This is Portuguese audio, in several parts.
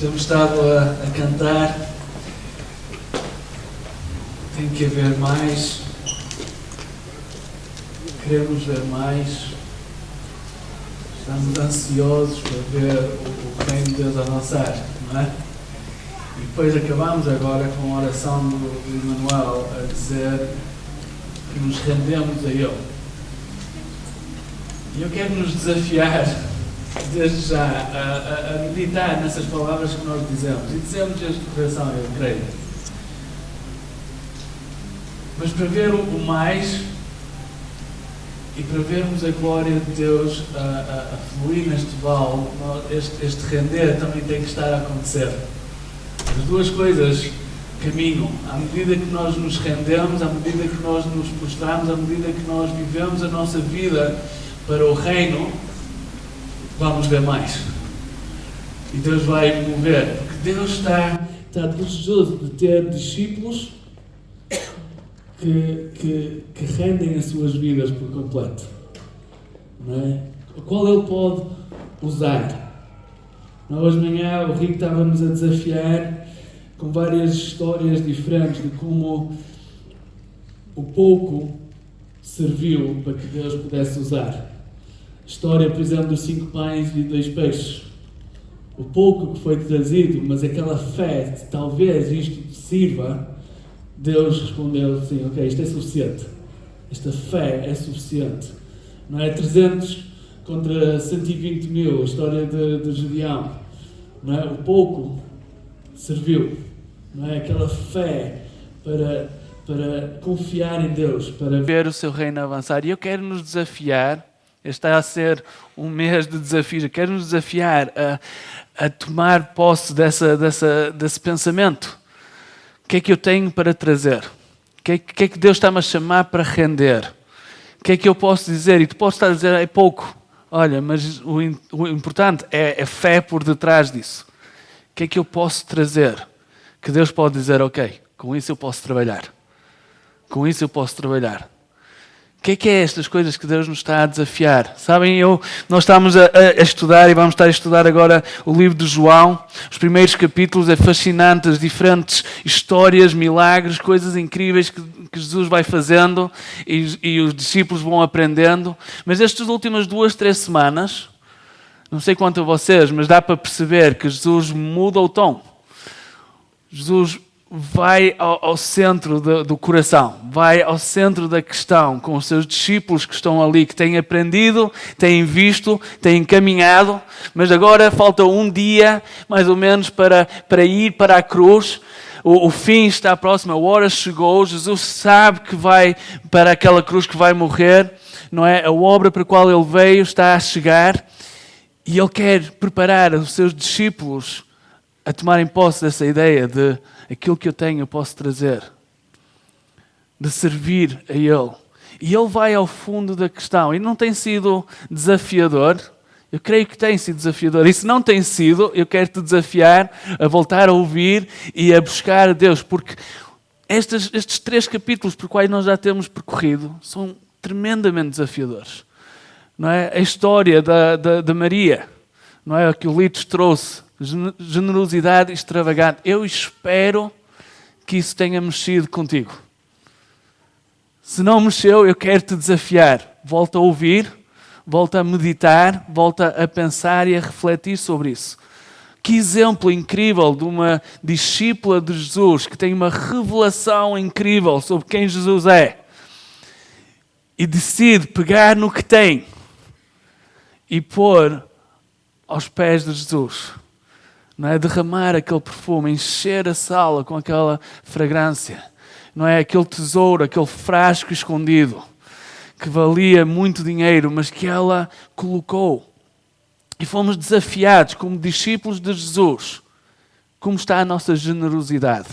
Temos estado a cantar. Tem que haver mais. Queremos ver mais. Estamos ansiosos para ver o reino de Deus avançar, não é? E depois acabamos agora com a oração do Emmanuel a dizer que nos rendemos a Ele. E eu quero nos desafiar, desde já, a meditar nessas palavras que nós dizemos. E dizemos desde o coração, eu creio. Mas para ver o mais e para vermos a glória de Deus a fluir neste vale, este render também tem que estar a acontecer. As duas coisas caminham. À medida que nós nos rendemos, à medida que nós nos prostramos, à medida que nós vivemos a nossa vida para o reino, vamos ver mais. E Deus vai mover. Porque Deus está desejoso de ter discípulos que rendem as suas vidas por completo. Não é? O qual Ele pode usar. Hoje de manhã o Rico estava-nos a desafiar com várias histórias diferentes de como o pouco serviu para que Deus pudesse usar. História, por exemplo, dos 5 pães e 2 peixes. O pouco que foi trazido, mas aquela fé, de talvez isto sirva, Deus respondeu assim, ok, isto é suficiente. Esta fé é suficiente. Não é 300 contra 120 mil, a história de Gedeão. Não é? O pouco serviu. Não é? Aquela fé para confiar em Deus, para ver o seu reino avançar. E eu quero nos desafiar. Este está a ser um mês de desafios. Eu quero nos desafiar a tomar posse desse pensamento. O que é que eu tenho para trazer? O que é que Deus está-me a chamar para render? O que é que eu posso dizer? E tu podes estar a dizer, é pouco. Olha, mas o importante é a fé por detrás disso. O que é que eu posso trazer? Que Deus pode dizer, ok, com isso eu posso trabalhar. Com isso eu posso trabalhar. O que é estas coisas que Deus nos está a desafiar? Sabem, nós estamos a estudar e vamos estar a estudar agora o livro de João. Os primeiros capítulos é fascinante, as diferentes histórias, milagres, coisas incríveis que Jesus vai fazendo e os discípulos vão aprendendo. Mas estas últimas 2-3 semanas, não sei quanto a vocês, mas dá para perceber que Jesus muda o tom. Jesus vai ao centro do coração, vai ao centro da questão com os seus discípulos que estão ali, que têm aprendido, têm visto, têm caminhado, mas agora falta um dia, mais ou menos, para ir para a cruz. O fim está próximo, a hora chegou, Jesus sabe que vai para aquela cruz, que vai morrer, não é? A obra para a qual Ele veio está a chegar e Ele quer preparar os seus discípulos a tomarem posse dessa ideia de aquilo que eu tenho eu posso trazer, de servir a Ele. E Ele vai ao fundo da questão. E não tem sido desafiador? Eu creio que tem sido desafiador. E se não tem sido, eu quero te desafiar a voltar a ouvir e a buscar a Deus. Porque estes 3 capítulos por quais nós já temos percorrido são tremendamente desafiadores. Não é? A história da Maria, não é? O que o Litos trouxe. Generosidade extravagante. Eu espero que isso tenha mexido contigo. Se não mexeu, eu quero te desafiar. Volta a ouvir, volta a meditar, volta a pensar e a refletir sobre isso. Que exemplo incrível de uma discípula de Jesus que tem uma revelação incrível sobre quem Jesus é e decide pegar no que tem e pôr aos pés de Jesus. Não é? Derramar aquele perfume, encher a sala com aquela fragrância. Não é? Aquele tesouro, aquele frasco escondido que valia muito dinheiro, mas que ela colocou. E fomos desafiados como discípulos de Jesus. Como está a nossa generosidade?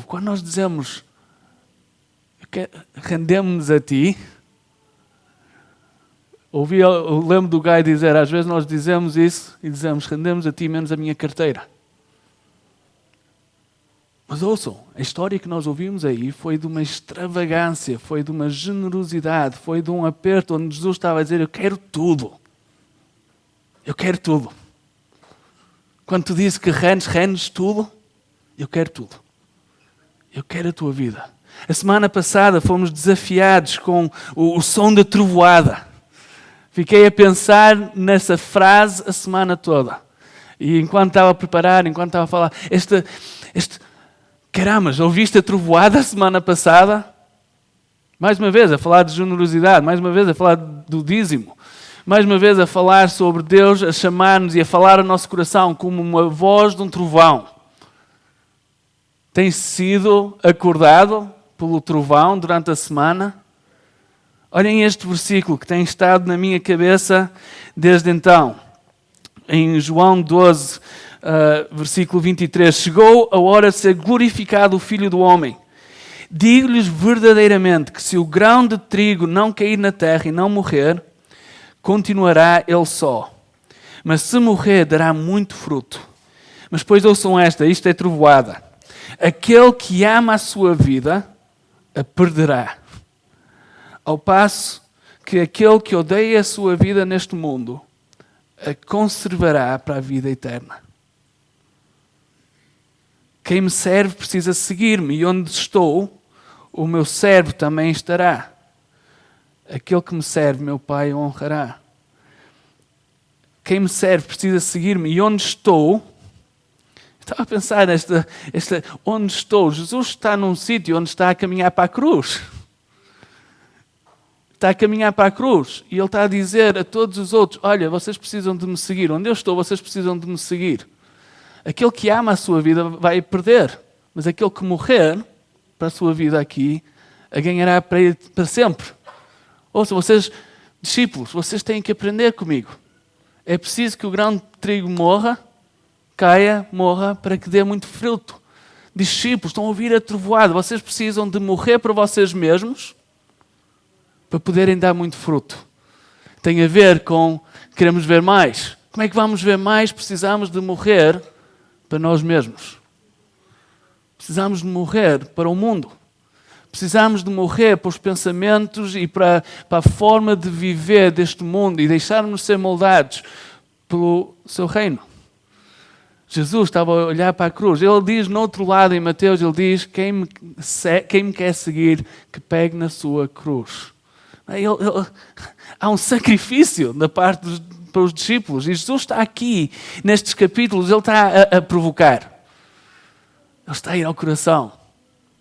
Quando nós dizemos rendemos-nos a Ti, eu lembro do Gai dizer, às vezes nós dizemos isso e dizemos, rendemos a Ti menos a minha carteira. Mas ouçam, a história que nós ouvimos aí foi de uma extravagância, foi de uma generosidade, foi de um aperto onde Jesus estava a dizer, eu quero tudo. Eu quero tudo. Quando tu dizes que rendes tudo, eu quero tudo. Eu quero a tua vida. A semana passada fomos desafiados com o som da trovoada. Fiquei a pensar nessa frase a semana toda. E enquanto estava a preparar, enquanto estava a falar, caramba, já ouviste a trovoada a semana passada? Mais uma vez a falar de generosidade, mais uma vez a falar do dízimo, mais uma vez a falar sobre Deus, a chamar-nos e a falar ao nosso coração como uma voz de um trovão. Tem sido acordado pelo trovão durante a semana? Olhem este versículo que tem estado na minha cabeça desde então. Em João 12, versículo 23. Chegou a hora de ser glorificado o Filho do Homem. Digo-lhes verdadeiramente que se o grão de trigo não cair na terra e não morrer, continuará ele só. Mas se morrer, dará muito fruto. Mas depois ouçam isto é trovoada. Aquele que ama a sua vida, a perderá. Ao passo que aquele que odeia a sua vida neste mundo, a conservará para a vida eterna. Quem me serve precisa seguir-me, e onde estou, o meu servo também estará. Aquele que me serve, meu Pai o honrará. Quem me serve precisa seguir-me, e onde estou... Estava a pensar onde estou. Jesus está num sítio onde está a caminhar para a cruz. Está a caminhar para a cruz. E Ele está a dizer a todos os outros, olha, vocês precisam de me seguir. Onde eu estou, vocês precisam de me seguir. Aquele que ama a sua vida vai perder. Mas aquele que morrer para a sua vida aqui, a ganhará para sempre. Ouçam, vocês, discípulos, vocês têm que aprender comigo. É preciso que o grão de trigo morra, caia, morra, para que dê muito fruto. Discípulos, estão a ouvir a trovoada. Vocês precisam de morrer para vocês mesmos para poderem dar muito fruto. Tem a ver com queremos ver mais. Como é que vamos ver mais? Precisamos de morrer para nós mesmos. Precisamos de morrer para o mundo. Precisamos de morrer para os pensamentos e para a forma de viver deste mundo e deixarmos ser moldados pelo seu reino. Jesus estava a olhar para a cruz. Ele diz no outro lado, em Mateus, ele diz, quem me quer seguir, que pegue na sua cruz. Há um sacrifício da parte para os discípulos. E Jesus está aqui, nestes capítulos, ele está a provocar. Ele está a ir ao coração.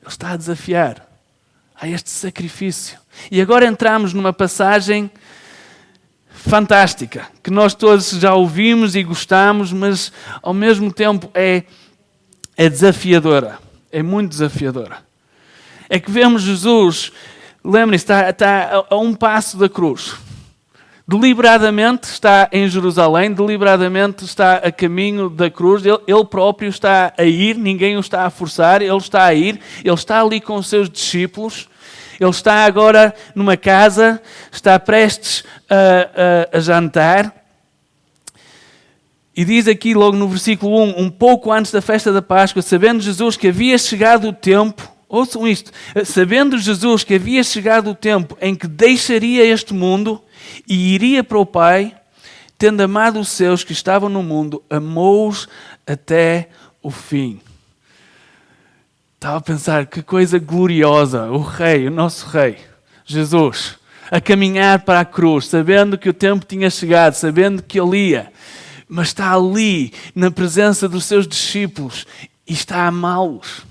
Ele está a desafiar. Há este sacrifício. E agora entramos numa passagem fantástica, que nós todos já ouvimos e gostamos, mas ao mesmo tempo é desafiadora. É muito desafiadora. É que vemos Jesus, lembrem-se, está a um passo da cruz. Deliberadamente está em Jerusalém, deliberadamente está a caminho da cruz, ele próprio está a ir, ninguém o está a forçar, ele está a ir, ele está ali com os seus discípulos, ele está agora numa casa, está prestes a jantar, e diz aqui logo no versículo 1, um pouco antes da festa da Páscoa, sabendo Jesus que havia chegado o tempo, ouçam isto, sabendo Jesus que havia chegado o tempo em que deixaria este mundo e iria para o Pai, tendo amado os seus que estavam no mundo, amou-os até o fim. Estava a pensar, que coisa gloriosa, o Rei, o nosso Rei, Jesus, a caminhar para a cruz, sabendo que o tempo tinha chegado, sabendo que Ele ia, mas está ali, na presença dos seus discípulos, e está a amá-los.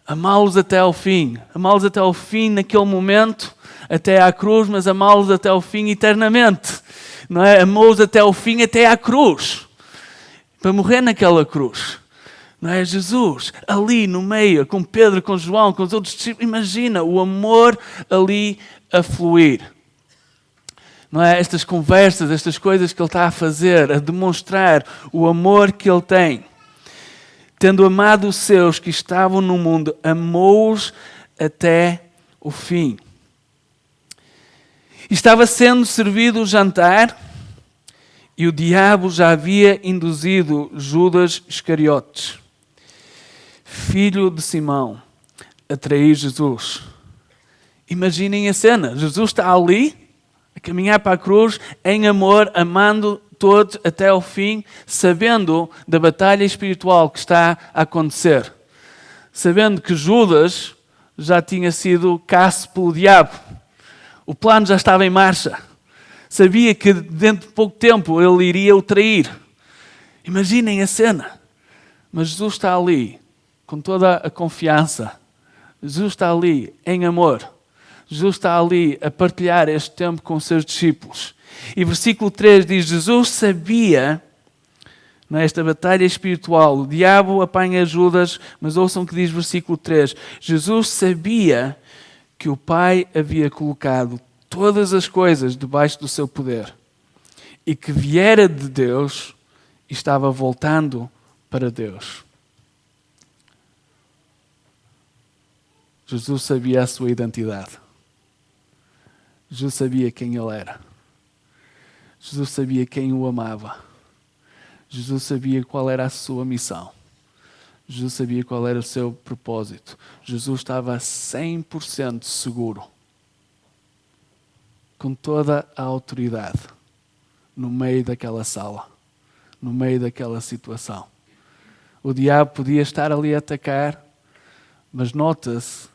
Amá-los até ao fim. Amá-los até ao fim naquele momento, até à cruz, mas amá-los até ao fim eternamente. Não é? Amou-os até ao fim, até à cruz. Para morrer naquela cruz. Não é? Jesus, ali no meio, com Pedro, com João, com os outros discípulos. Imagina o amor ali a fluir. Não é? Estas conversas, estas coisas que Ele está a fazer, a demonstrar o amor que Ele tem. Tendo amado os seus que estavam no mundo, amou-os até o fim. Estava sendo servido o jantar e o diabo já havia induzido Judas Iscariotes, filho de Simão, a trair Jesus. Imaginem a cena. Jesus está ali, a caminhar para a cruz, em amor, amando todos até ao fim, sabendo da batalha espiritual que está a acontecer. Sabendo que Judas já tinha sido caço pelo diabo. O plano já estava em marcha. Sabia que dentro de pouco tempo ele iria o trair. Imaginem a cena. Mas Jesus está ali, com toda a confiança. Jesus está ali em amor. Jesus está ali a partilhar este tempo com os seus discípulos. E versículo 3 diz, Jesus sabia, nesta batalha espiritual, o diabo apanha Judas, mas ouçam o que diz versículo 3. Jesus sabia que o Pai havia colocado todas as coisas debaixo do seu poder e que viera de Deus e estava voltando para Deus. Jesus sabia a sua identidade. Jesus sabia quem ele era. Jesus sabia quem o amava. Jesus sabia qual era a sua missão. Jesus sabia qual era o seu propósito. Jesus estava 100% seguro, com toda a autoridade, no meio daquela sala, no meio daquela situação. O diabo podia estar ali a atacar, mas nota-se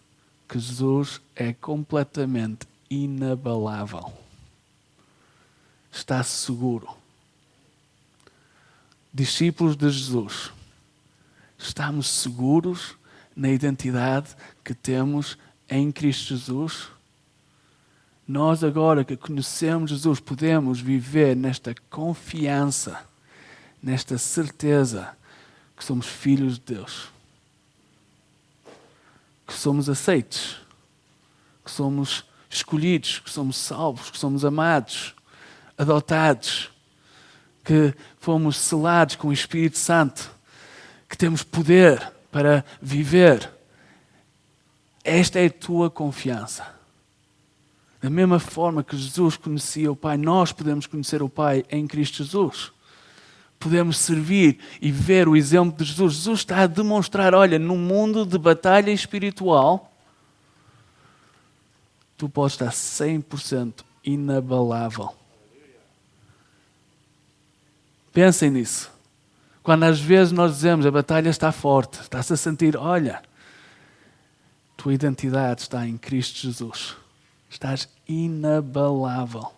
que Jesus é completamente inabalável. Está seguro. Discípulos de Jesus, estamos seguros na identidade que temos em Cristo Jesus? Nós agora que conhecemos Jesus podemos viver nesta confiança, nesta certeza que somos filhos de Deus, que somos aceites, que somos escolhidos, que somos salvos, que somos amados, adotados, que fomos selados com o Espírito Santo, que temos poder para viver. Esta é a tua confiança. Da mesma forma que Jesus conhecia o Pai, nós podemos conhecer o Pai em Cristo Jesus. Podemos servir e ver o exemplo de Jesus. Jesus está a demonstrar, olha, num mundo de batalha espiritual, tu podes estar 100% inabalável. Pensem nisso. Quando às vezes nós dizemos a batalha está forte, está-se a sentir, olha, tua identidade está em Cristo Jesus. Estás inabalável.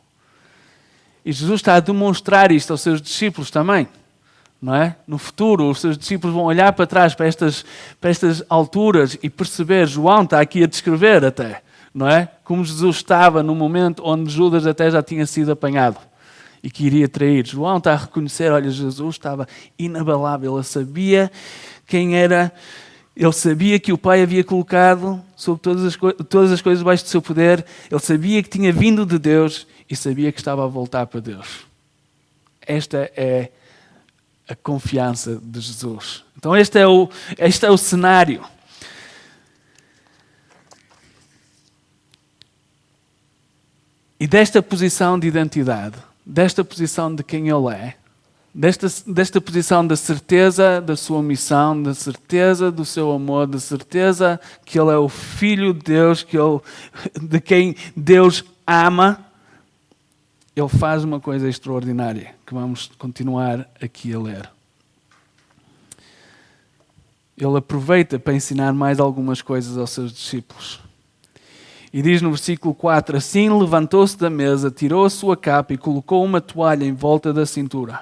E Jesus está a demonstrar isto aos seus discípulos também. Não é? No futuro, os seus discípulos vão olhar para trás, para estas alturas e perceber, João está aqui a descrever até, não é? Como Jesus estava no momento onde Judas até já tinha sido apanhado e que iria trair. João está a reconhecer, olha, Jesus estava inabalável, ele sabia quem era, ele sabia que o Pai havia colocado sobre todas as coisas debaixo do seu poder, ele sabia que tinha vindo de Deus e sabia que estava a voltar para Deus. Esta é a confiança de Jesus. Então este é o cenário. E desta posição de identidade, desta posição de quem Ele é, desta posição da certeza da sua missão, da certeza do seu amor, da certeza que Ele é o Filho de Deus, de quem Deus ama, Ele faz uma coisa extraordinária, que vamos continuar aqui a ler. Ele aproveita para ensinar mais algumas coisas aos seus discípulos. E diz no versículo 4, assim levantou-se da mesa, tirou a sua capa e colocou uma toalha em volta da cintura.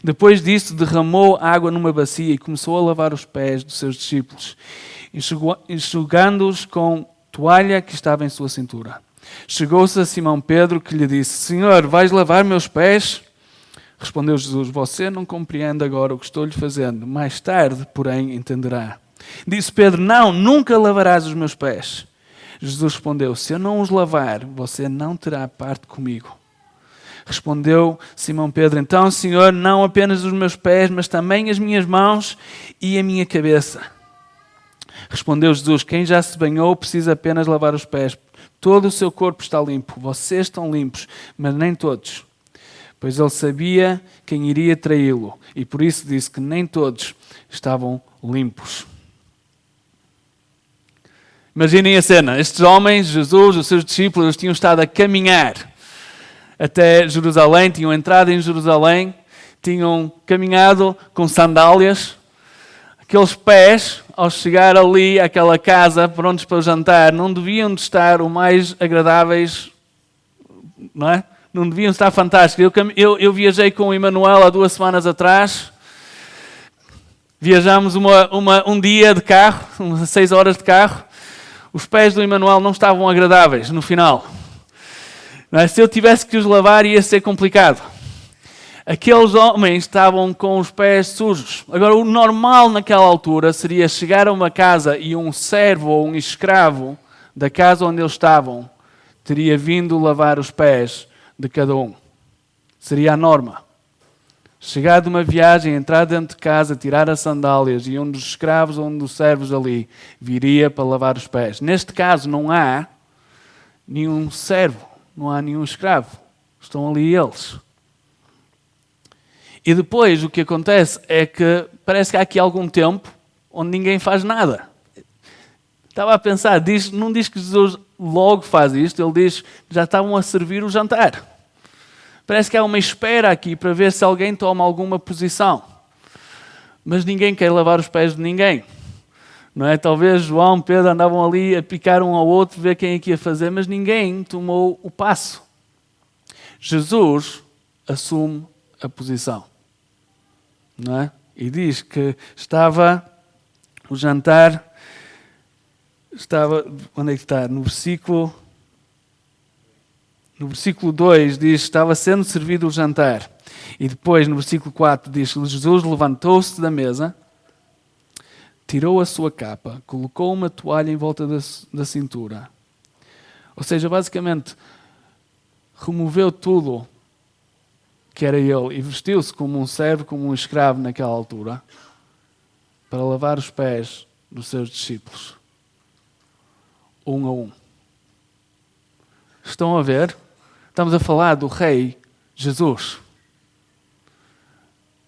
Depois disso, derramou água numa bacia e começou a lavar os pés dos seus discípulos, enxugando-os com toalha que estava em sua cintura. Chegou-se a Simão Pedro, que lhe disse, Senhor, vais lavar meus pés? Respondeu Jesus, você não compreende agora o que estou-lhe fazendo, mais tarde, porém, entenderá. Disse Pedro, não, nunca lavarás os meus pés. Jesus respondeu, se eu não os lavar, você não terá parte comigo. Respondeu Simão Pedro, então, Senhor, não apenas os meus pés, mas também as minhas mãos e a minha cabeça. Respondeu Jesus, quem já se banhou precisa apenas lavar os pés. Todo o seu corpo está limpo, vocês estão limpos, mas nem todos. Pois ele sabia quem iria traí-lo e por isso disse que nem todos estavam limpos. Imaginem a cena, estes homens, Jesus, os seus discípulos, eles tinham estado a caminhar até Jerusalém, tinham entrado em Jerusalém, tinham caminhado com sandálias. Aqueles pés, ao chegar ali àquela casa, prontos para o jantar, não deviam de estar o mais agradáveis, não é? Não deviam estar fantásticos. Eu viajei com o Emanuel há 2 semanas atrás. Viajámos um dia de carro, 6 horas de carro. Os pés do Emanuel não estavam agradáveis no final. Não é? Se eu tivesse que os lavar, ia ser complicado. Aqueles homens estavam com os pés sujos. Agora, o normal naquela altura seria chegar a uma casa e um servo ou um escravo da casa onde eles estavam teria vindo lavar os pés de cada um. Seria a norma. Chegar de uma viagem, entrar dentro de casa, tirar as sandálias e um dos escravos ou um dos servos ali viria para lavar os pés. Neste caso não há nenhum servo, não há nenhum escravo. Estão ali eles. E depois o que acontece é que parece que há aqui algum tempo onde ninguém faz nada. Estava a pensar, não diz que Jesus logo faz isto, ele diz que já estavam a servir o jantar. Parece que há uma espera aqui para ver se alguém toma alguma posição. Mas ninguém quer lavar os pés de ninguém. Não é? Talvez João, Pedro andavam ali a picar um ao outro, ver quem é que ia fazer, mas ninguém tomou o passo. Jesus assume a posição. Não é? E diz que o jantar estava, onde é que está? No versículo 2 diz, estava sendo servido o jantar. E depois no versículo 4 diz, Jesus levantou-se da mesa, tirou a sua capa, colocou uma toalha em volta da cintura. Ou seja, basicamente, removeu tudo que era ele, e vestiu-se como um servo, como um escravo naquela altura, para lavar os pés dos seus discípulos, um a um. Estão a ver? Estamos a falar do Rei Jesus.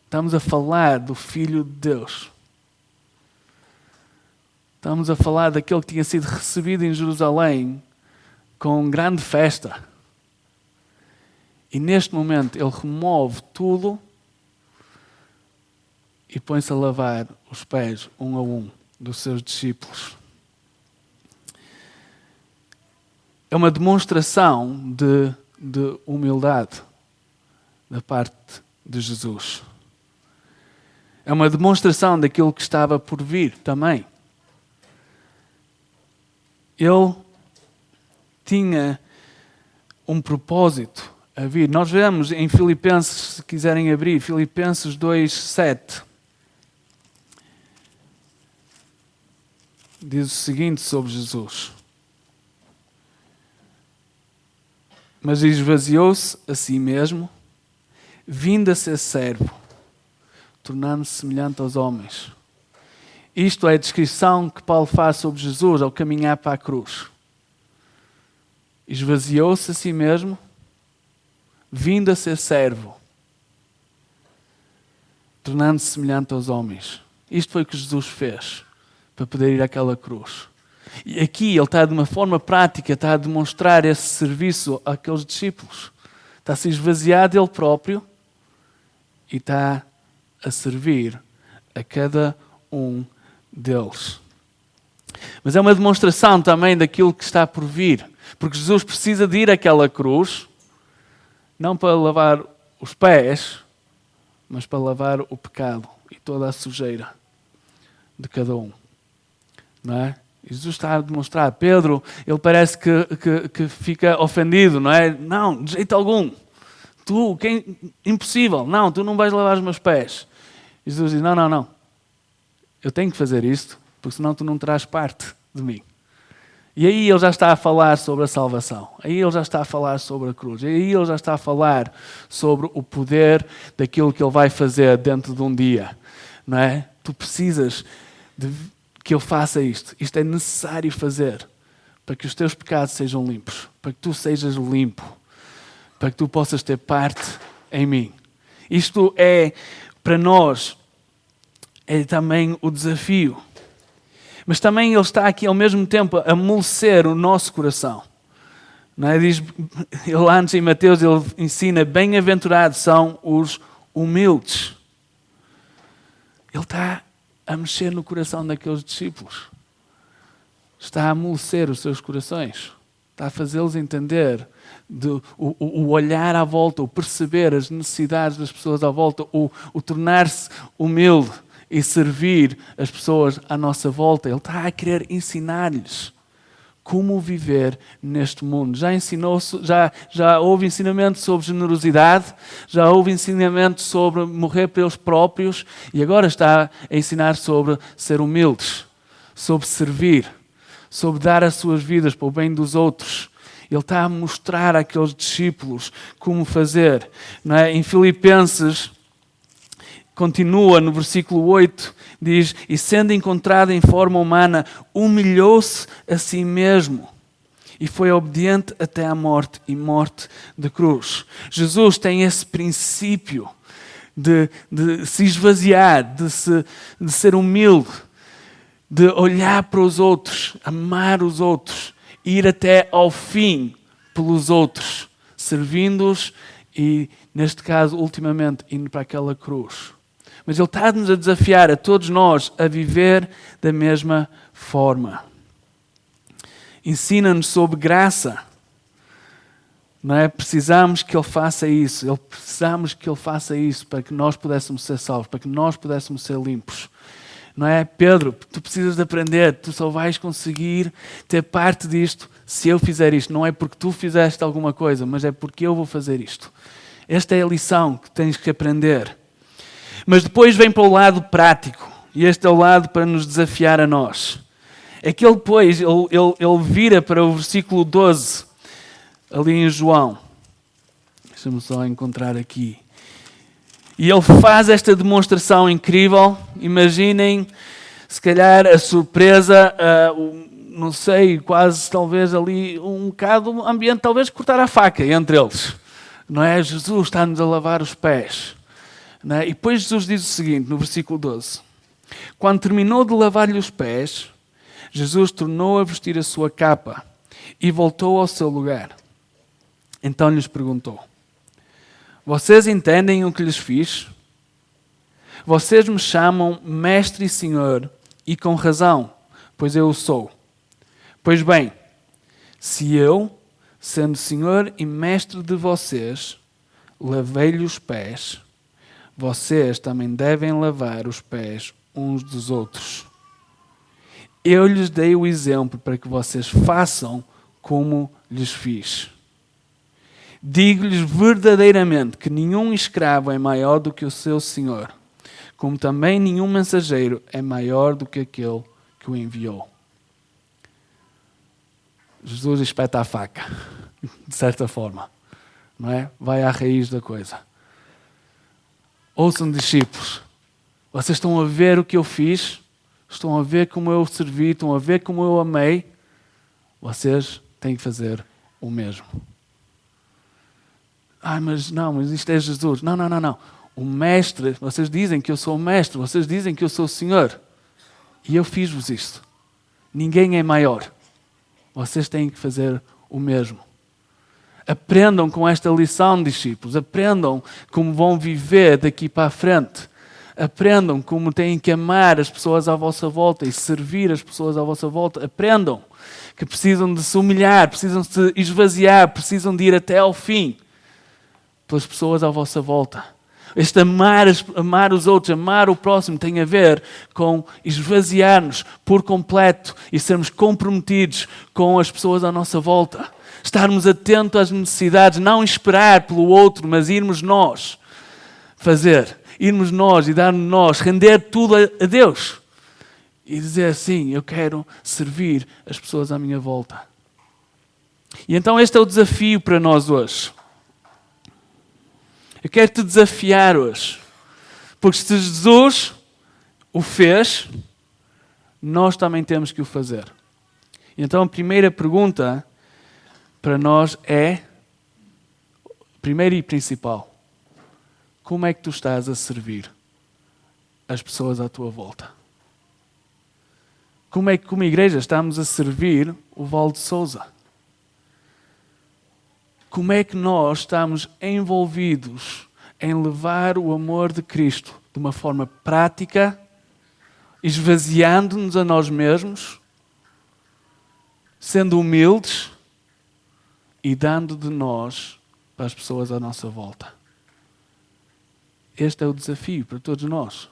Estamos a falar do Filho de Deus. Estamos a falar daquele que tinha sido recebido em Jerusalém com grande festa. E neste momento ele remove tudo e põe-se a lavar os pés um a um dos seus discípulos. É uma demonstração de humildade da parte de Jesus. É uma demonstração daquilo que estava por vir também. Ele tinha um propósito a vir. Nós vemos em Filipenses, se quiserem abrir, Filipenses 2:7. Diz o seguinte sobre Jesus. Mas esvaziou-se a si mesmo, vindo a ser servo, tornando-se semelhante aos homens. Isto é a descrição que Paulo faz sobre Jesus ao caminhar para a cruz. Esvaziou-se a si mesmo, vindo a ser servo, tornando-se semelhante aos homens. Isto foi o que Jesus fez para poder ir àquela cruz. E aqui ele está de uma forma prática, está a demonstrar esse serviço àqueles discípulos. Está a se esvaziar dele próprio e está a servir a cada um deles. Mas é uma demonstração também daquilo que está por vir. Porque Jesus precisa de ir àquela cruz, não para lavar os pés, mas para lavar o pecado e toda a sujeira de cada um. Não é? Jesus está a demonstrar. Pedro, ele parece que fica ofendido, não é? Não, de jeito algum. Impossível. Não, tu não vais lavar os meus pés. E Jesus diz, não. Eu tenho que fazer isto, porque senão tu não terás parte de mim. E aí ele já está a falar sobre a salvação. Aí ele já está a falar sobre a cruz. Aí ele já está a falar sobre o poder daquilo que ele vai fazer dentro de um dia. Não é? Tu precisas que eu faça isto. Isto é necessário fazer para que os teus pecados sejam limpos, para que tu sejas limpo, para que tu possas ter parte em mim. Isto é, para nós, é também o desafio. Mas também ele está aqui ao mesmo tempo a amolecer o nosso coração. Não é? Diz, ele antes em Mateus ele ensina, bem-aventurados são os humildes. Ele está a mexer no coração daqueles discípulos. Está a amolecer os seus corações. Está a fazê-los entender o olhar à volta, o perceber as necessidades das pessoas à volta, o tornar-se humilde e servir as pessoas à nossa volta. Ele está a querer ensinar-lhes como viver neste mundo. Já houve ensinamento sobre generosidade, já houve ensinamento sobre morrer pelos próprios e agora está a ensinar sobre ser humildes, sobre servir, sobre dar as suas vidas para o bem dos outros. Ele está a mostrar àqueles discípulos como fazer. Não é? Em Filipenses, continua no versículo 8, diz, e sendo encontrado em forma humana, humilhou-se a si mesmo e foi obediente até à morte e morte de cruz. Jesus tem esse princípio de se esvaziar, de ser humilde, de olhar para os outros, amar os outros, ir até ao fim pelos outros, servindo-os e, neste caso, ultimamente, indo para aquela cruz. Mas Ele está-nos a desafiar a todos nós a viver da mesma forma. Ensina-nos sobre graça. Não é? Precisamos que Ele faça isso. Precisamos que Ele faça isso para que nós pudéssemos ser salvos, para que nós pudéssemos ser limpos. Não é? Pedro, tu precisas de aprender, tu só vais conseguir ter parte disto se eu fizer isto. Não é porque tu fizeste alguma coisa, mas é porque eu vou fazer isto. Esta é a lição que tens que aprender. Mas depois vem para o lado prático, e este é o lado para nos desafiar a nós. É que ele depois, ele vira para o versículo 12, ali em João. Deixa-me só encontrar aqui. E ele faz esta demonstração incrível. Imaginem, se calhar, a surpresa, não sei, quase talvez ali um bocado ambiente, talvez cortar a faca entre eles. Não é? Jesus está-nos a lavar os pés. Não é? E depois Jesus diz o seguinte, no versículo 12. Quando terminou de lavar-lhe os pés, Jesus tornou a vestir a sua capa e voltou ao seu lugar. Então lhes perguntou, vocês entendem o que lhes fiz? Vocês me chamam Mestre e Senhor, e com razão, pois eu o sou. Pois bem, se eu, sendo Senhor e Mestre de vocês, lavei-lhe os pés, vocês também devem lavar os pés uns dos outros. Eu lhes dei o exemplo para que vocês façam como lhes fiz. Digo-lhes verdadeiramente que nenhum escravo é maior do que o seu senhor, como também nenhum mensageiro é maior do que aquele que o enviou. Jesus espeta a faca, de certa forma, não é? Vai à raiz da coisa. Ouçam, discípulos, vocês estão a ver o que eu fiz, estão a ver como eu servi, estão a ver como eu amei, vocês têm que fazer o mesmo. Mas isto é Jesus. Não. O mestre, vocês dizem que eu sou o mestre, vocês dizem que eu sou o Senhor. E eu fiz-vos isto. Ninguém é maior. Vocês têm que fazer o mesmo. Aprendam com esta lição, discípulos. Aprendam como vão viver daqui para a frente. Aprendam como têm que amar as pessoas à vossa volta e servir as pessoas à vossa volta. Aprendam que precisam de se humilhar, precisam de se esvaziar, precisam de ir até ao fim pelas pessoas à vossa volta. Este amar os outros, amar o próximo tem a ver com esvaziar-nos por completo e sermos comprometidos com as pessoas à nossa volta. Estarmos atentos às necessidades, não esperar pelo outro, mas irmos nós fazer. Irmos nós e dar-nos nós, render tudo a Deus. E dizer assim, eu quero servir as pessoas à minha volta. E então este é o desafio para nós hoje. Eu quero te desafiar hoje. Porque se Jesus o fez, nós também temos que o fazer. E então a primeira pergunta para nós é, primeira e principal, como é que tu estás a servir as pessoas à tua volta? Como é que como igreja estamos a servir o Val de Sousa? Como é que nós estamos envolvidos em levar o amor de Cristo de uma forma prática, esvaziando-nos a nós mesmos, sendo humildes e dando de nós para as pessoas à nossa volta. Este é o desafio para todos nós.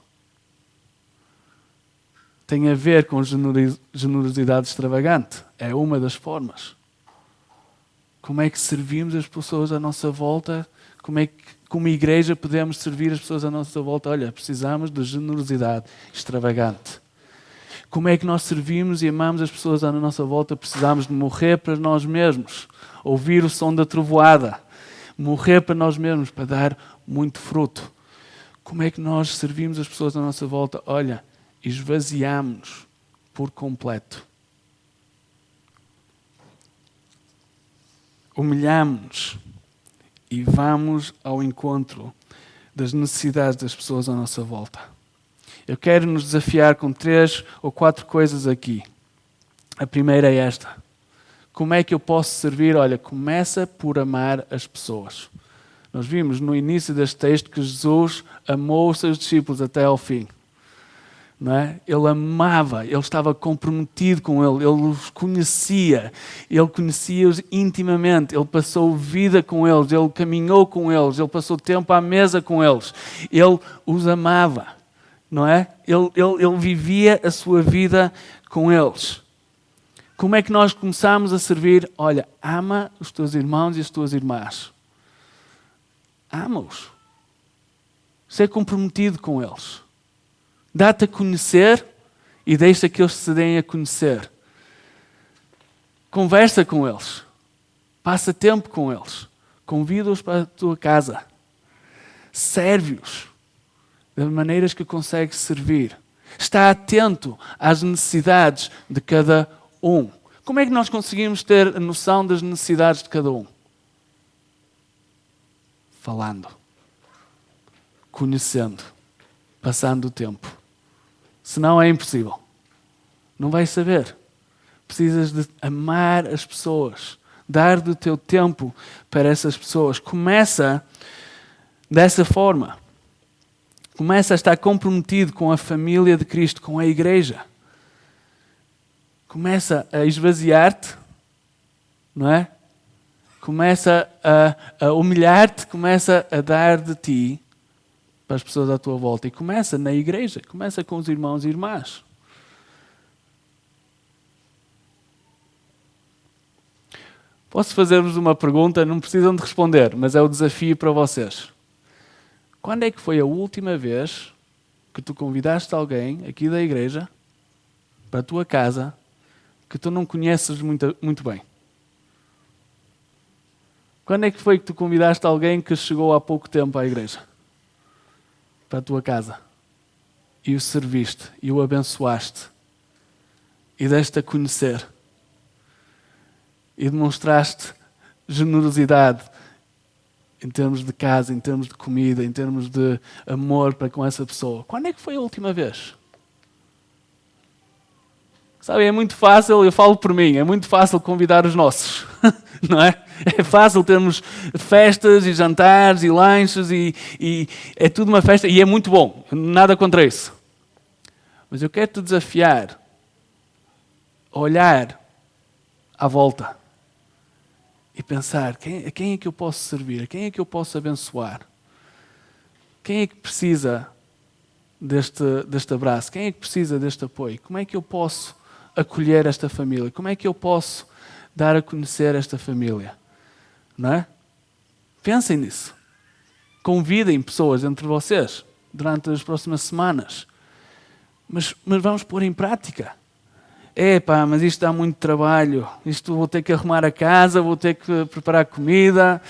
Tem a ver com generosidade extravagante. É uma das formas. Como é que servimos as pessoas à nossa volta? Como é que, como igreja, podemos servir as pessoas à nossa volta? Olha, precisamos de generosidade extravagante. Como é que nós servimos e amamos as pessoas à nossa volta? Precisamos de morrer para nós mesmos. Ouvir o som da trovoada. Morrer para nós mesmos, para dar muito fruto. Como é que nós servimos as pessoas à nossa volta? Olha, esvaziamos-nos por completo. Humilhamos-nos e vamos ao encontro das necessidades das pessoas à nossa volta. Eu quero nos desafiar com 3 ou 4 coisas aqui. A primeira é esta. Como é que eu posso servir? Olha, começa por amar as pessoas. Nós vimos no início deste texto que Jesus amou os seus discípulos até ao fim. Não é? Ele amava, ele estava comprometido com ele os conhecia, ele conhecia-os intimamente, ele passou vida com eles, ele caminhou com eles, ele passou tempo à mesa com eles, ele os amava, não é? Ele vivia a sua vida com eles. Como é que nós começamos a servir? Olha, ama os teus irmãos e as tuas irmãs. Ama-os. Ser comprometido com eles. Dá-te a conhecer e deixa que eles se deem a conhecer. Conversa com eles. Passa tempo com eles. Convida-os para a tua casa. Serve-os das maneiras que consegues servir. Está atento às necessidades de cada um. Como é que nós conseguimos ter a noção das necessidades de cada um? Falando. Conhecendo. Passando o tempo. Senão é impossível. Não vais saber. Precisas de amar as pessoas. Dar do teu tempo para essas pessoas. Começa dessa forma. Começa a estar comprometido com a família de Cristo, com a igreja. Começa a esvaziar-te, não é? Começa a humilhar-te, começa a dar de ti para as pessoas à tua volta. E começa na igreja, começa com os irmãos e irmãs. Posso fazer-vos uma pergunta? Não precisam de responder, mas é o desafio para vocês. Quando é que foi a última vez que tu convidaste alguém aqui da igreja para a tua casa que tu não conheces muito bem? Quando é que foi que tu convidaste alguém que chegou há pouco tempo à igreja? Para a tua casa. E o serviste, e o abençoaste. E deste a conhecer. E demonstraste generosidade em termos de casa, em termos de comida, em termos de amor para com essa pessoa. Quando é que foi a última vez? Sabe, é muito fácil, eu falo por mim, é muito fácil convidar os nossos, não é? É fácil termos festas e jantares e lanches e é tudo uma festa e é muito bom, nada contra isso. Mas eu quero te desafiar a olhar à volta e pensar, a quem é que eu posso servir? A quem é que eu posso abençoar? Quem é que precisa deste abraço? Quem é que precisa deste apoio? Como é que eu posso acolher esta família? Como é que eu posso dar a conhecer esta família? Não é? Pensem nisso. Convidem pessoas entre vocês durante as próximas semanas. Mas vamos pôr em prática. Mas isto dá muito trabalho. Isto vou ter que arrumar a casa, vou ter que preparar comida,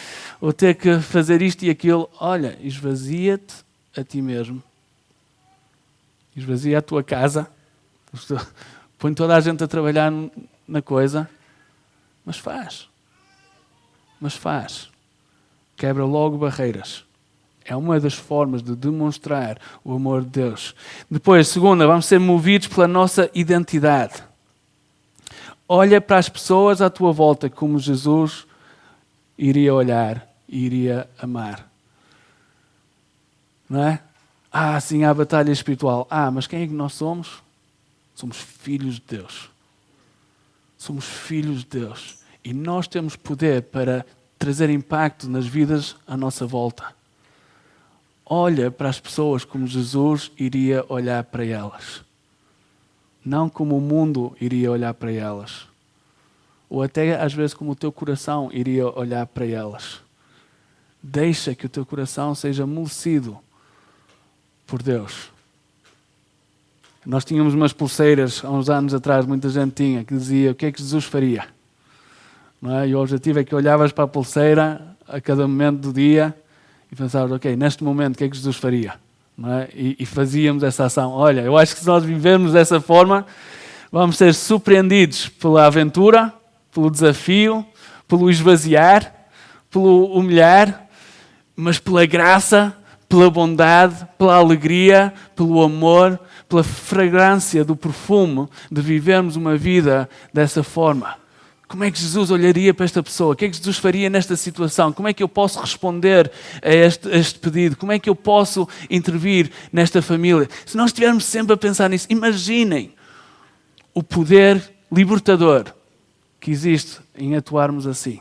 vou ter que fazer isto e aquilo. Olha, esvazia-te a ti mesmo. Esvazia a tua casa. Põe toda a gente a trabalhar na coisa. Mas faz. Quebra logo barreiras. É uma das formas de demonstrar o amor de Deus. Depois, segunda, vamos ser movidos pela nossa identidade. Olha para as pessoas à tua volta como Jesus iria olhar e iria amar. Não é? Sim, há batalha espiritual. Mas quem é que nós somos? Somos filhos de Deus. Somos filhos de Deus. E nós temos poder para trazer impacto nas vidas à nossa volta. Olha para as pessoas como Jesus iria olhar para elas. Não como o mundo iria olhar para elas. Ou até às vezes como o teu coração iria olhar para elas. Deixa que o teu coração seja amolecido por Deus. Nós tínhamos umas pulseiras há uns anos atrás, muita gente tinha, que dizia o que é que Jesus faria. Não é? E o objetivo é que olhavas para a pulseira a cada momento do dia e pensavas, ok, neste momento o que é que Jesus faria? Não é? E fazíamos essa ação. Olha, eu acho que se nós vivermos dessa forma, vamos ser surpreendidos pela aventura, pelo desafio, pelo esvaziar, pelo humilhar, mas pela graça, pela bondade, pela alegria, pelo amor, pela fragrância do perfume de vivermos uma vida dessa forma. Como é que Jesus olharia para esta pessoa? O que é que Jesus faria nesta situação? Como é que eu posso responder a este pedido? Como é que eu posso intervir nesta família? Se nós estivermos sempre a pensar nisso, imaginem o poder libertador que existe em atuarmos assim.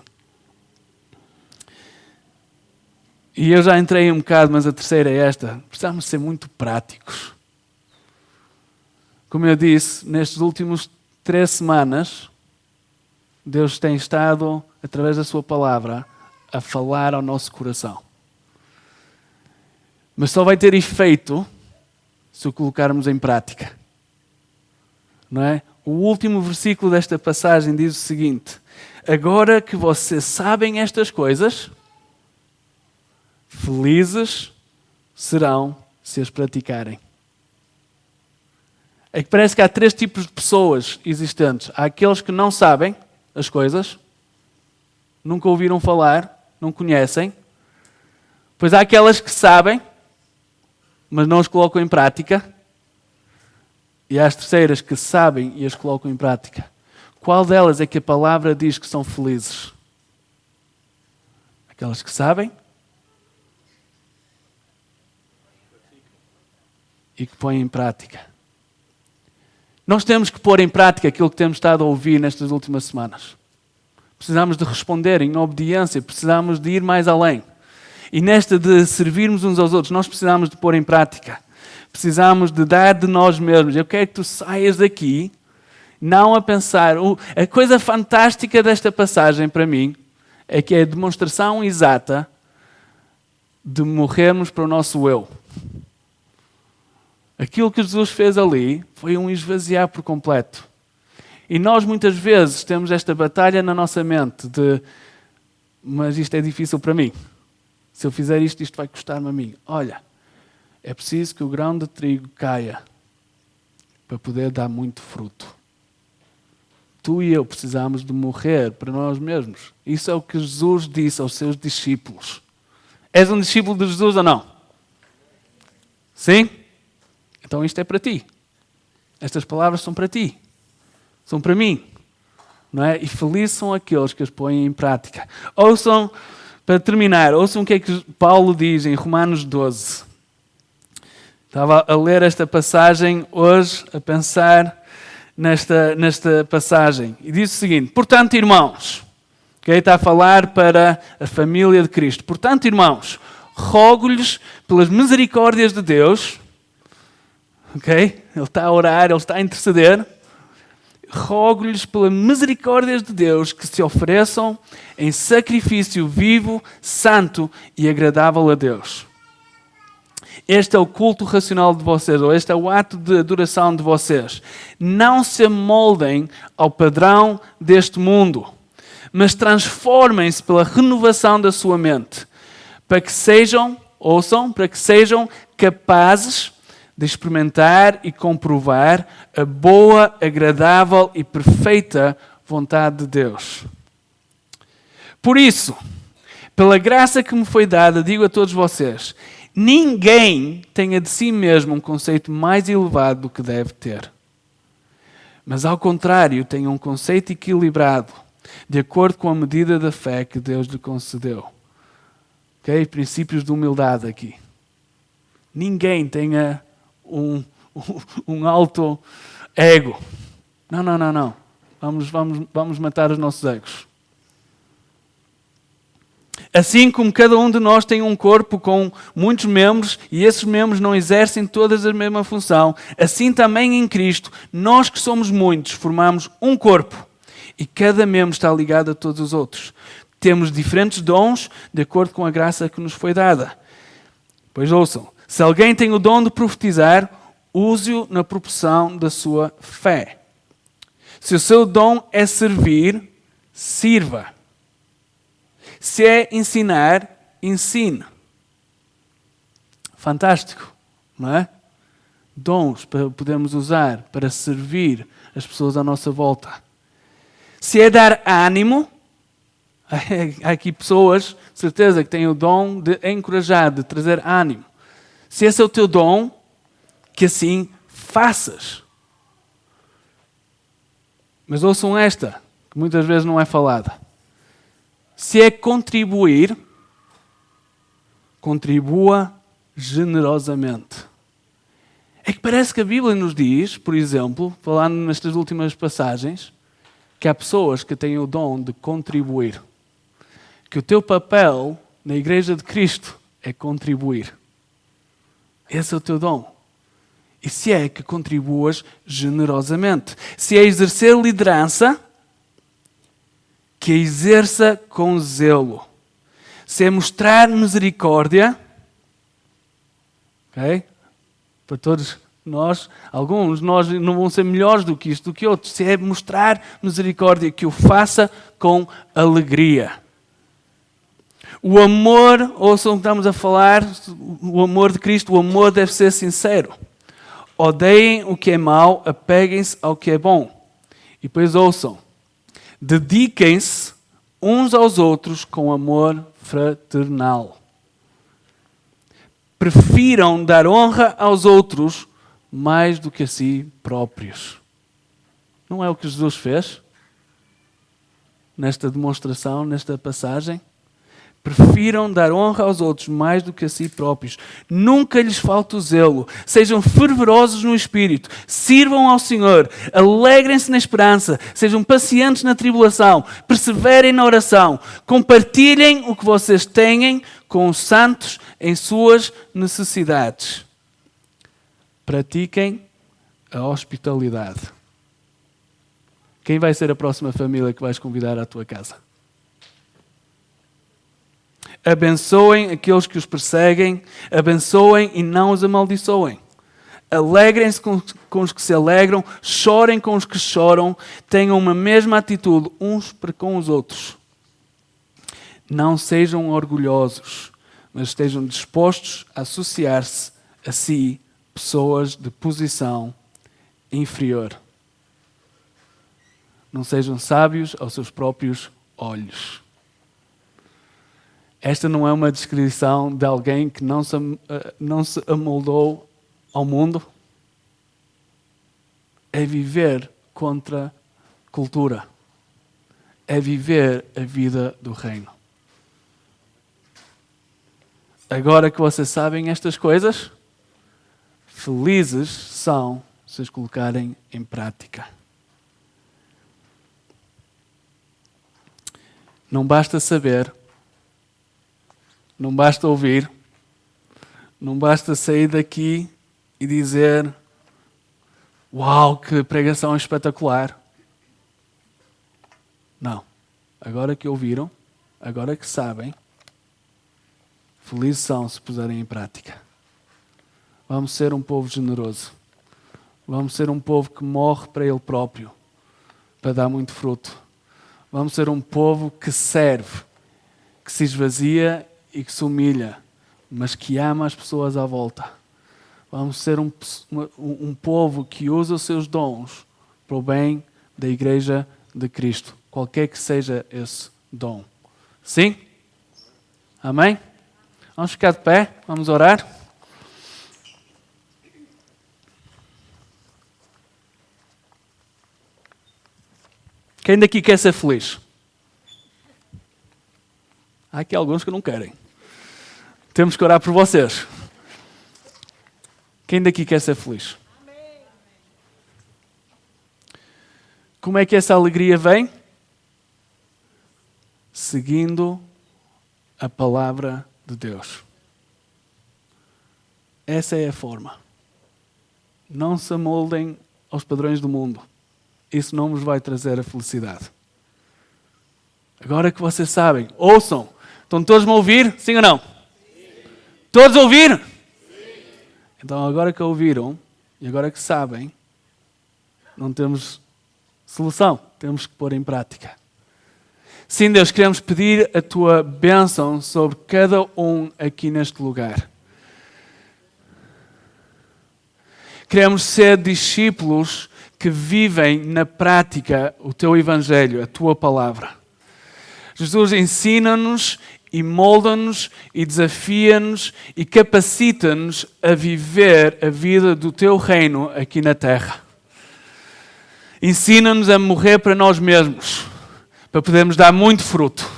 E eu já entrei um bocado, mas a terceira é esta. Precisamos ser muito práticos. Como eu disse, nestes últimos 3 semanas, Deus tem estado, através da sua palavra, a falar ao nosso coração. Mas só vai ter efeito se o colocarmos em prática. Não é? O último versículo desta passagem diz o seguinte: agora que vocês sabem estas coisas, felizes serão se as praticarem. É que parece que há 3 tipos de pessoas existentes. Há aqueles que não sabem as coisas, nunca ouviram falar, não conhecem. Pois há aquelas que sabem, mas não as colocam em prática. E há as terceiras que sabem e as colocam em prática. Qual delas é que a palavra diz que são felizes? Aquelas que sabem e que põem em prática. Nós temos que pôr em prática aquilo que temos estado a ouvir nestas últimas semanas. Precisamos de responder em obediência, precisamos de ir mais além. E nesta de servirmos uns aos outros, nós precisamos de pôr em prática. Precisamos de dar de nós mesmos. Eu quero que tu saias daqui, não a pensar. A coisa fantástica desta passagem para mim é que é a demonstração exata de morrermos para o nosso eu. Aquilo que Jesus fez ali foi um esvaziar por completo. E nós muitas vezes temos esta batalha na nossa mente de mas isto é difícil para mim. Se eu fizer isto, isto vai custar-me a mim. Olha, é preciso que o grão de trigo caia para poder dar muito fruto. Tu e eu precisamos de morrer para nós mesmos. Isso é o que Jesus disse aos seus discípulos. És um discípulo de Jesus ou não? Sim? Então isto é para ti. Estas palavras são para ti. São para mim. Não é? E felizes são aqueles que as põem em prática. Ouçam, para terminar, ouçam o que é que Paulo diz em Romanos 12. Estava a ler esta passagem hoje, a pensar nesta passagem. E diz o seguinte: portanto, irmãos, está a falar para a família de Cristo. Portanto, irmãos, rogo-lhes pelas misericórdias de Deus. Ele está a orar, ele está a interceder. Rogo-lhes pelas misericórdias de Deus que se ofereçam em sacrifício vivo, santo e agradável a Deus. Este é o culto racional de vocês, ou este é o ato de adoração de vocês. Não se amoldem ao padrão deste mundo, mas transformem-se pela renovação da sua mente, para que sejam, para que sejam capazes de experimentar e comprovar a boa, agradável e perfeita vontade de Deus. Por isso, pela graça que me foi dada, digo a todos vocês, ninguém tenha de si mesmo um conceito mais elevado do que deve ter. Mas, ao contrário, tenha um conceito equilibrado. de acordo com a medida da fé que Deus lhe concedeu. Ok? Princípios de humildade aqui. Ninguém tenha um alto ego. Não. Vamos matar os nossos egos. Assim como cada um de nós tem um corpo com muitos membros e esses membros não exercem todas a mesma função, assim também em Cristo, nós que somos muitos, formamos um corpo e cada membro está ligado a todos os outros. Temos diferentes dons de acordo com a graça que nos foi dada. Pois ouçam, se alguém tem o dom de profetizar, use-o na proporção da sua fé. Se o seu dom é servir, sirva. Se é ensinar, ensine. Fantástico, não é? Dons para podermos usar para servir as pessoas à nossa volta. Se é dar ânimo, há aqui pessoas, certeza, que têm o dom de encorajar, de trazer ânimo. Se esse é o teu dom, que assim faças. Mas ouçam esta, que muitas vezes não é falada. Se é contribuir, contribua generosamente. É que parece que a Bíblia nos diz, por exemplo, falando nestas últimas passagens, que há pessoas que têm o dom de contribuir. Que o teu papel na Igreja de Cristo é contribuir. Esse é o teu dom. E se é que contribuas generosamente. Se é exercer liderança, que a exerça com zelo. Se é mostrar misericórdia, ok? Para todos nós, alguns nós não vão ser melhores do que isto, do que outros. Se é mostrar misericórdia, que o faça com alegria. O amor, ouçam o que estamos a falar, o amor de Cristo, o amor deve ser sincero. Odeiem o que é mau, apeguem-se ao que é bom. E depois ouçam. Dediquem-se uns aos outros com amor fraternal. Prefiram dar honra aos outros mais do que a si próprios. Não é o que Jesus fez? Nesta demonstração, nesta passagem? Prefiram dar honra aos outros mais do que a si próprios. Nunca lhes falte o zelo. Sejam fervorosos no espírito. Sirvam ao Senhor. Alegrem-se na esperança. Sejam pacientes na tribulação. Perseverem na oração. Compartilhem o que vocês têm com os santos em suas necessidades. Pratiquem a hospitalidade. Quem vai ser a próxima família que vais convidar à tua casa? Abençoem aqueles que os perseguem, abençoem e não os amaldiçoem. Alegrem-se com os que se alegram, chorem com os que choram, tenham uma mesma atitude uns para com os outros. Não sejam orgulhosos, mas estejam dispostos a associar-se a si pessoas de posição inferior. Não sejam sábios aos seus próprios olhos. Esta não é uma descrição de alguém que não se amoldou ao mundo. É viver contra a cultura. É viver a vida do reino. Agora que vocês sabem estas coisas, felizes são se as colocarem em prática. Não basta saber. Não basta ouvir, não basta sair daqui e dizer: uau, que pregação espetacular. Não. Agora que ouviram, agora que sabem, felizes são se puserem em prática. Vamos ser um povo generoso. Vamos ser um povo que morre para ele próprio, para dar muito fruto. Vamos ser um povo que serve, que se esvazia e que se humilha, mas que ama as pessoas à volta. Vamos ser um povo que usa os seus dons para o bem da Igreja de Cristo, qualquer que seja esse dom. Sim? Amém? Vamos ficar de pé, vamos orar. Quem daqui quer ser feliz? Há aqui alguns que não querem. Temos que orar por vocês. Quem daqui quer ser feliz? Como é que essa alegria vem? Seguindo a palavra de Deus. Essa é a forma. Não se amoldem aos padrões do mundo. Isso não vos vai trazer a felicidade. Agora que vocês sabem, ouçam. Estão todos a ouvir? Sim ou não? Sim. Todos a ouvir? Sim. Então agora que ouviram e agora que sabem, não temos solução. Temos que pôr em prática. Sim, Deus, queremos pedir a Tua bênção sobre cada um aqui neste lugar. Queremos ser discípulos que vivem na prática o Teu Evangelho, a Tua Palavra. Jesus, ensina-nos e molda-nos e desafia-nos e capacita-nos a viver a vida do Teu reino aqui na terra. Ensina-nos a morrer para nós mesmos, para podermos dar muito fruto.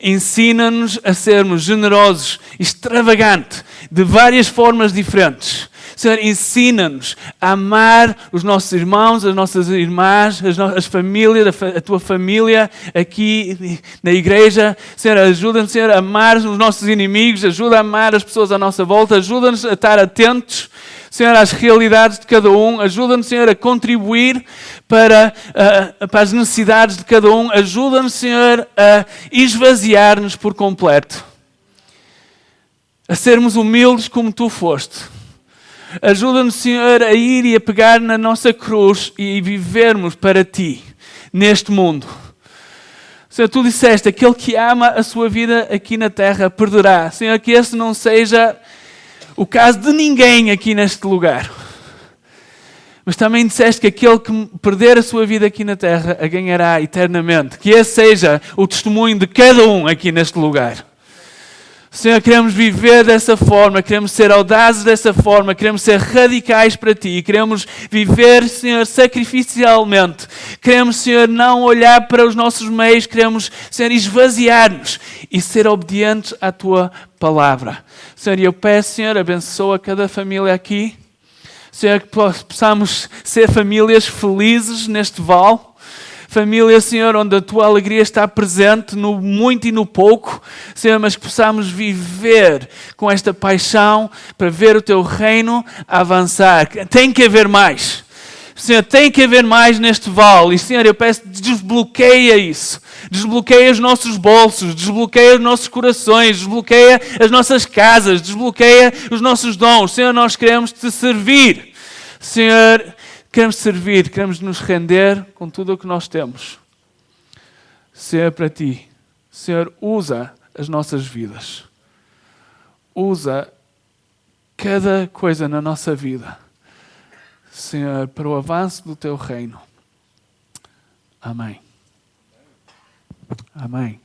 Ensina-nos a sermos generosos, extravagantes, de várias formas diferentes. Senhor, ensina-nos a amar os nossos irmãos, as nossas irmãs, as famílias, a Tua família aqui na igreja. Senhor, ajuda-nos, Senhor, a amar os nossos inimigos, ajuda a amar as pessoas à nossa volta, ajuda-nos a estar atentos, Senhor, às realidades de cada um. Ajuda-nos, Senhor, a contribuir para as necessidades de cada um. Ajuda-nos, Senhor, a esvaziar-nos por completo. A sermos humildes como Tu foste. Ajuda-nos, Senhor, a ir e a pegar na nossa cruz e vivermos para Ti, neste mundo. Senhor, Tu disseste, aquele que ama a sua vida aqui na terra perderá. Senhor, que esse não seja o caso de ninguém aqui neste lugar. Mas também disseste que aquele que perder a sua vida aqui na terra a ganhará eternamente. Que esse seja o testemunho de cada um aqui neste lugar. Senhor, queremos viver dessa forma, queremos ser audazes dessa forma, queremos ser radicais para Ti, queremos viver, Senhor, sacrificialmente. Queremos, Senhor, não olhar para os nossos meios, queremos, Senhor, esvaziar-nos e ser obedientes à Tua palavra. Senhor, eu peço, Senhor, abençoa cada família aqui. Senhor, que possamos ser famílias felizes neste vale. Família, Senhor, onde a Tua alegria está presente no muito e no pouco. Senhor, mas que possamos viver com esta paixão para ver o Teu reino avançar. Tem que haver mais. Senhor, tem que haver mais neste vale. E, Senhor, eu peço, desbloqueia isso. Desbloqueia os nossos bolsos, desbloqueia os nossos corações, desbloqueia as nossas casas, desbloqueia os nossos dons. Senhor, nós queremos Te servir. Senhor, queremos servir, queremos nos render com tudo o que nós temos. Senhor, para Ti. Senhor, usa as nossas vidas. Usa cada coisa na nossa vida. Senhor, para o avanço do Teu reino. Amém. Amém.